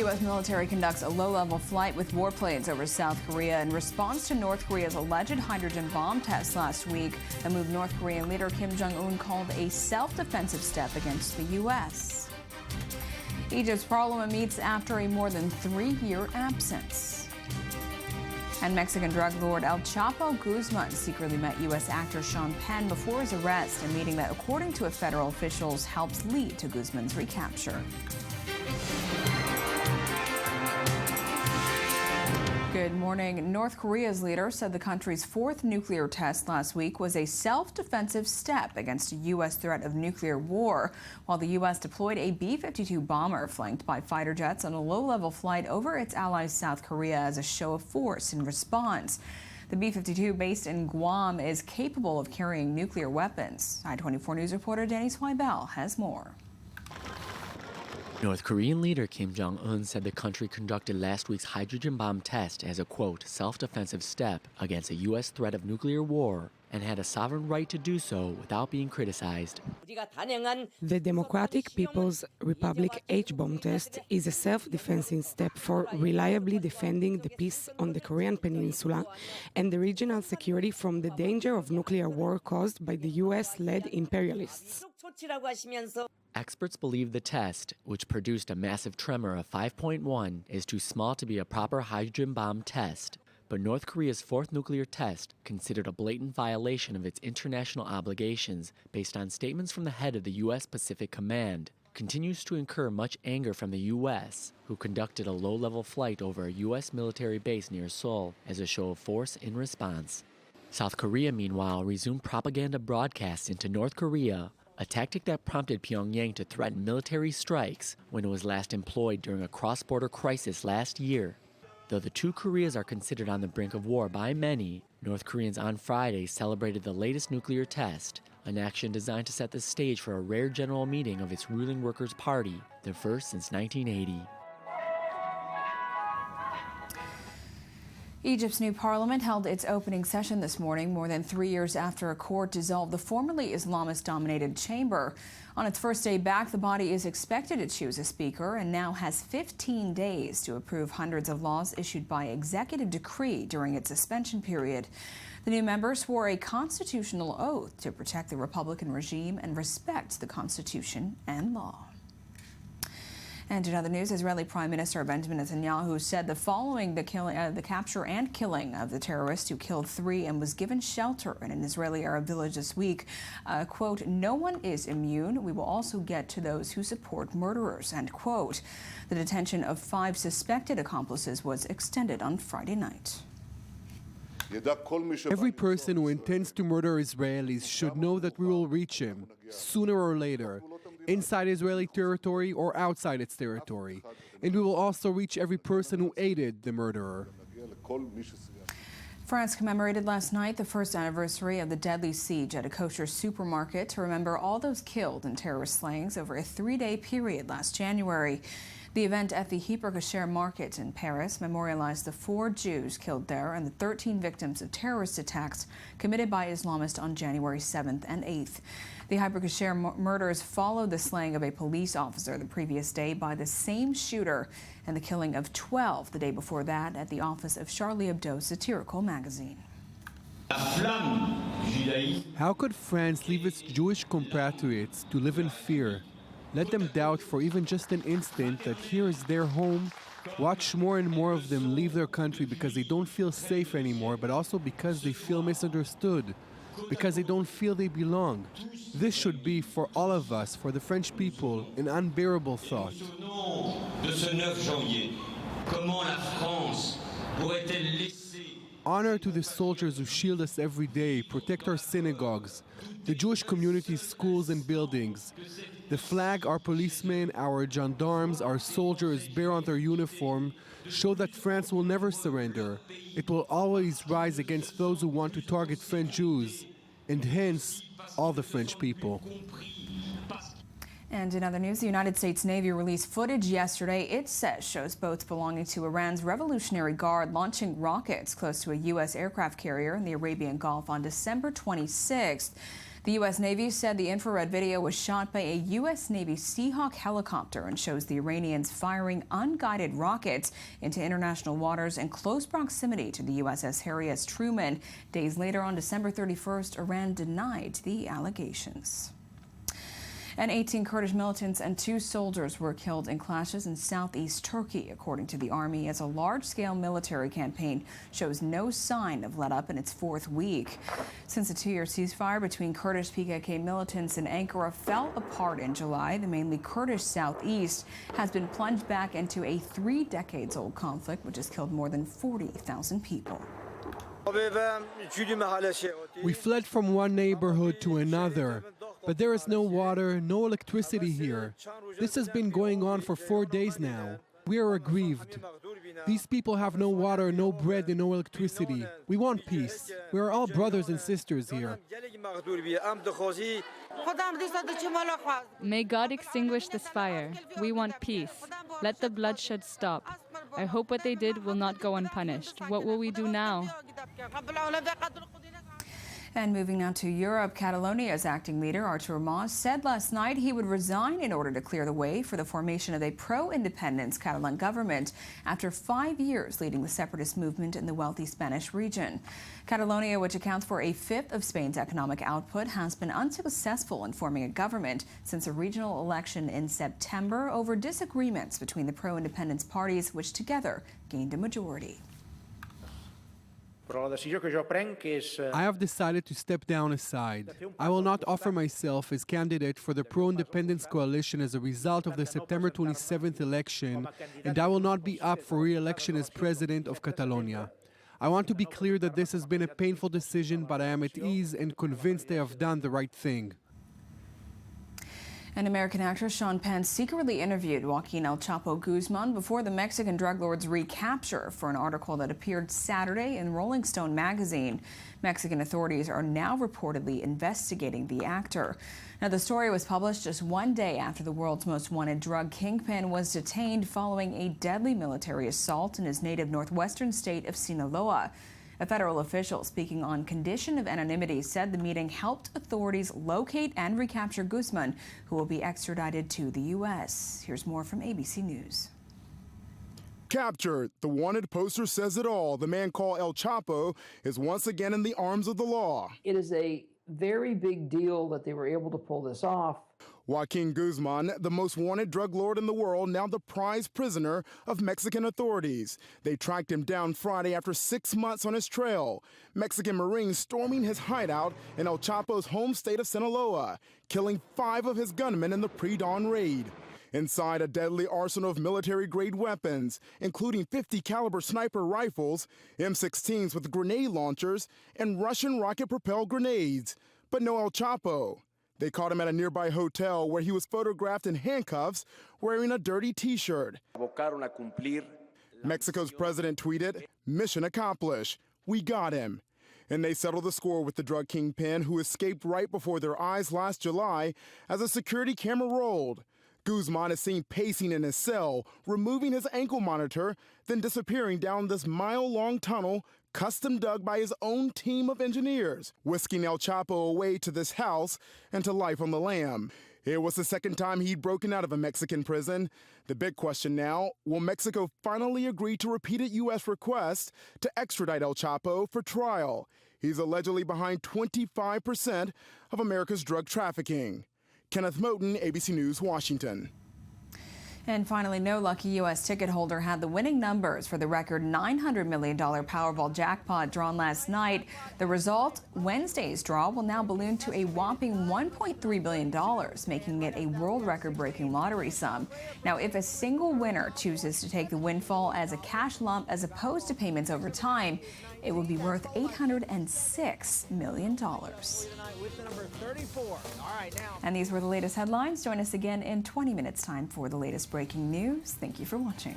U.S. military conducts a low-level flight with warplanes over South Korea in response to North Korea's alleged hydrogen bomb test last week, a move North Korean leader Kim Jong-un called a self-defensive step against the U.S. Egypt's parliament meets after a more than 3-year absence. And Mexican drug lord El Chapo Guzman secretly met U.S. actor Sean Penn before his arrest, a meeting that, according to federal officials, helps lead to Guzman's recapture. Good morning. North Korea's leader said the country's 4th nuclear test last week was a self-defensive step against a U.S. threat of nuclear war, while the U.S. deployed a B-52 bomber flanked by fighter jets on a low-level flight over its allies South Korea as a show of force in response. The B-52, based in Guam, is capable of carrying nuclear weapons. I-24 News reporter Danny Swibel has more. North Korean leader Kim Jong-un said the country conducted last week's hydrogen bomb test as a, quote, self-defensive step against a U.S. threat of nuclear war and had a sovereign right to do so without being criticized. The Democratic People's Republic H-bomb test is a self-defensive step for reliably defending the peace on the Korean peninsula and the regional security from the danger of nuclear war caused by the U.S.-led imperialists. Experts believe the test, which produced a massive tremor of 5.1, is too small to be a proper hydrogen bomb test. But North Korea's 4th nuclear test, considered a blatant violation of its international obligations based on statements from the head of the U.S. Pacific Command, continues to incur much anger from the U.S., who conducted a low-level flight over a U.S. military base near Seoul as a show of force in response. South Korea, meanwhile, resumed propaganda broadcasts into North Korea, a tactic that prompted Pyongyang to threaten military strikes when it was last employed during a cross-border crisis last year. Though the two Koreas are considered on the brink of war by many, North Koreans on Friday celebrated the latest nuclear test, an action designed to set the stage for a rare general meeting of its ruling Workers' Party, the first since 1980. Egypt's new parliament held its opening session this morning, more than 3 years after a court dissolved the formerly Islamist-dominated chamber. On its first day back, the body is expected to choose a speaker and now has 15 days to approve hundreds of laws issued by executive decree during its suspension period. The new members swore a constitutional oath to protect the Republican regime and respect the Constitution and law. And in other news, Israeli Prime Minister Benjamin Netanyahu said that following the capture and killing of the terrorist who killed 3 and was given shelter in an Israeli Arab village this week, quote, no one is immune. We will also get to those who support murderers, end quote. The detention of 5 suspected accomplices was extended on Friday night. Every person who intends to murder Israelis should know that we will reach him, sooner or later, inside Israeli territory or outside its territory. And we will also reach every person who aided the murderer. France commemorated last night the first anniversary of the deadly siege at a kosher supermarket to remember all those killed in terrorist slayings over a 3-day period last January. The event at the Hyper Kasher market in Paris memorialized the 4 Jews killed there and the 13 victims of terrorist attacks committed by Islamists on January 7th and 8th. The Hyper Kasher murders followed the slaying of a police officer the previous day by the same shooter and the killing of 12 the day before that at the office of Charlie Hebdo's satirical magazine. How could France leave its Jewish compatriots to live in fear? Let them doubt for even just an instant that here is their home. Watch more and more of them leave their country because they don't feel safe anymore, but also because they feel misunderstood, because they don't feel they belong. This should be, for all of us, for the French people, an unbearable thought. Honor to the soldiers who shield us every day, protect our synagogues, the Jewish community's schools and buildings. The flag our policemen, our gendarmes, our soldiers bear on their uniform show that France will never surrender. It will always rise against those who want to target French Jews, and hence all the French people. And in other news, the United States Navy released footage yesterday it says shows boats belonging to Iran's Revolutionary Guard launching rockets close to a U.S. aircraft carrier in the Arabian Gulf on December 26th. The U.S. Navy said the infrared video was shot by a U.S. Navy Seahawk helicopter and shows the Iranians firing unguided rockets into international waters in close proximity to the USS Harry S. Truman. Days later, on December 31st, Iran denied the allegations. And 18 Kurdish militants and 2 soldiers were killed in clashes in southeast Turkey, according to the army, as a large-scale military campaign shows no sign of let-up in its 4th week. Since a 2-year ceasefire between Kurdish PKK militants and Ankara fell apart in July, the mainly Kurdish southeast has been plunged back into a 3-decades-old conflict, which has killed more than 40,000 people. We fled from one neighborhood to another, but there is no water, no electricity here. This has been going on for 4 days now. We are aggrieved. These people have no water, no bread, and no electricity. We want peace. We are all brothers and sisters here. May God extinguish this fire. We want peace. Let the bloodshed stop. I hope what they did will not go unpunished. What will we do now? And moving now to Europe, Catalonia's acting leader, Artur Mas, said last night he would resign in order to clear the way for the formation of a pro-independence Catalan government after 5 years leading the separatist movement in the wealthy Spanish region. Catalonia, which accounts for a fifth of Spain's economic output, has been unsuccessful in forming a government since a regional election in September over disagreements between the pro-independence parties, which together gained a majority. I have decided to step down aside. I will not offer myself as candidate for the pro-independence coalition as a result of the September 27th election, and I will not be up for re-election as president of Catalonia. I want to be clear that this has been a painful decision, but I am at ease and convinced I have done the right thing. And American actor Sean Penn secretly interviewed Joaquin El Chapo Guzman before the Mexican drug lord's recapture for an article that appeared Saturday in Rolling Stone magazine. Mexican authorities are now reportedly investigating the actor. Now, the story was published just 1 day after the world's most wanted drug kingpin was detained following a deadly military assault in his native northwestern state of Sinaloa. A federal official speaking on condition of anonymity said the meeting helped authorities locate and recapture Guzman, who will be extradited to the U.S. Here's more from ABC News. Captured. The wanted poster says it all. The man called El Chapo is once again in the arms of the law. It is a very big deal that they were able to pull this off. Joaquin Guzman, the most wanted drug lord in the world, now the prized prisoner of Mexican authorities. They tracked him down Friday after 6 months on his trail. Mexican Marines storming his hideout in El Chapo's home state of Sinaloa, killing 5 of his gunmen in the pre-dawn raid. Inside, a deadly arsenal of military-grade weapons, including 50 caliber sniper rifles, M16s with grenade launchers, and Russian rocket-propelled grenades. But no El Chapo. They caught him at a nearby hotel where he was photographed in handcuffs wearing a dirty T-shirt. Mexico's president tweeted, "Mission accomplished. We got him." And they settled the score with the drug kingpin who escaped right before their eyes last July as a security camera rolled. Guzman is seen pacing in his cell, removing his ankle monitor, then disappearing down this mile-long tunnel custom dug by his own team of engineers, whisking El Chapo away to this house and to life on the lam. It was the second time he'd broken out of a Mexican prison. The big question now, will Mexico finally agree to repeated U.S. requests to extradite El Chapo for trial? He's allegedly behind 25% of America's drug trafficking. Kenneth Moten, ABC News, Washington. And finally, no lucky U.S. ticket holder had the winning numbers for the record $900 million Powerball jackpot drawn last night. The result, Wednesday's draw, will now balloon to a whopping $1.3 billion, making it a world record-breaking lottery sum. Now, if a single winner chooses to take the windfall as a cash lump as opposed to payments over time, it will be worth $806 million. And these were the latest headlines. Join us again in 20 minutes' time for the latest breaking news. Thank you for watching.